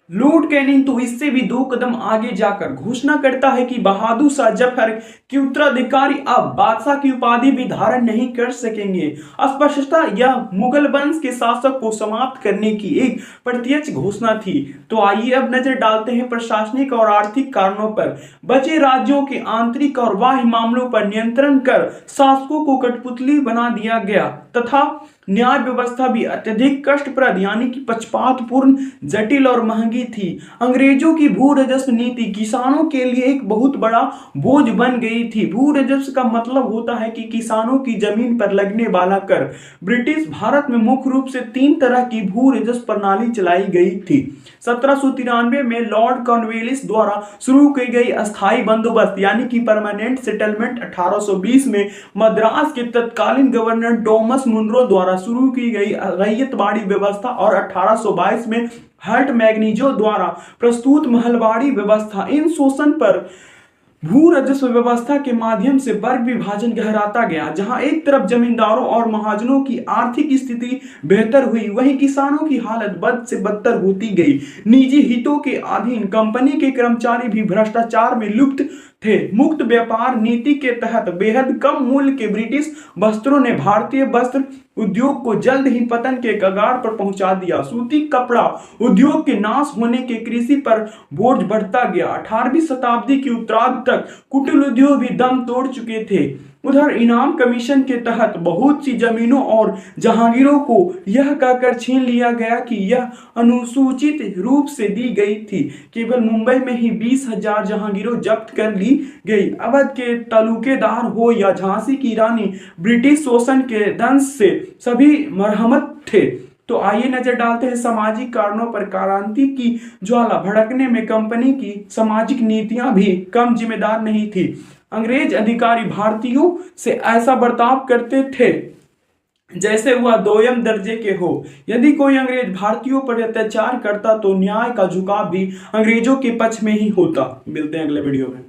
Lord Canning तो इससे भी 2 कदम आगे जाकर घोषणा करता है कि बहादुर शाह जफर के उत्तराधिकारी अब बादशाह की उपाधि भी धारण नहीं कर सकेंगे। स्पष्टतः यह मुगल वंश के शासक को समाप्त करने की एक प्रत्यक्ष घोषणा थी। तो आइए अब नजर डालते हैं प्रशासनिक और आर्थिक कारणों पर। बचे राज्यों के आंतरिक और बाह्य मामलों पर नियंत्रण कर शासकों को कठपुतली बना दिया गया तथा न्याय व्यवस्था भी अत्यधिक कष्टप्रद यानी कि पक्षपातपूर्ण, जटिल और महंगी थी। अंग्रेजों की भू राजस्व नीति किसानों के लिए एक बहुत बड़ा बोझ बन गई थी। भू राजस्व का मतलब होता है कि किसानों की जमीन पर लगने वाला कर। ब्रिटिश भारत में मुख्य रूप से 3 तरह की भू राजस्व प्रणाली चलाई गई थी। 1793 में लॉर्ड कॉर्नवालिस द्वारा शुरू की गई अस्थायी बंदोबस्त यानी कि परमानेंट सेटलमेंट, 1820 में मद्रास के तत्कालीन गवर्नर टॉमस मुनरो द्वारा शुरू की गई रैयतवाड़ी व्यवस्था और 1822 में हर्ट मैग्नीजो द्वारा प्रस्तुत महलवाड़ी व्यवस्था। इन शोषण पर भू राजस्व व्यवस्था के माध्यम से वर्ग विभाजन गहराता गया। जहां एक तरफ जमींदारों और महाजनों की आर्थिक स्थिति बेहतर हुई, वहीं किसानों की हालत बद से बदतर होती गई। निजी हितों के अधीन कंपनी के कर्मचारी भी भ्रष्टाचार में लिप्त थे। मुक्त व्यापार नीति के तहत बेहद कम मूल्य के ब्रिटिश वस्त्रों ने भारतीय वस्त्र उद्योग को जल्द ही पतन के कगार पर पहुंचा दिया। सूती कपड़ा उद्योग के नाश होने के कृषि पर बोझ बढ़ता गया। 18वीं शताब्दी के उत्तरार्ध तक कुटीर उद्योग भी दम तोड़ चुके थे। उधर इनाम कमीशन के तहत बहुत सी जमीनों और जहांगीरों को यह कहकर छीन लिया गया कि यह अनुसूचित रूप से दी गई थी। केवल मुंबई में ही 20,000 जहांगीरों जब्त कर ली गई। अवध के तालुकेदार हो या झांसी की रानी, ब्रिटिश शोषण के दंश से सभी मरहमत थे। तो आइए नजर डालते हैं सामाजिक कारणों पर। क्रांति की ज्वाला भड़कने में कंपनी की सामाजिक नीतियां भी कम जिम्मेदार नहीं थी। अंग्रेज अधिकारी भारतीयों से ऐसा बर्ताव करते थे जैसे वह दोयम दर्जे के हो। यदि कोई अंग्रेज भारतीयों पर अत्याचार करता तो न्याय का झुकाव भी अंग्रेजों के पक्ष में ही होता। मिलते हैं अगले वीडियो में।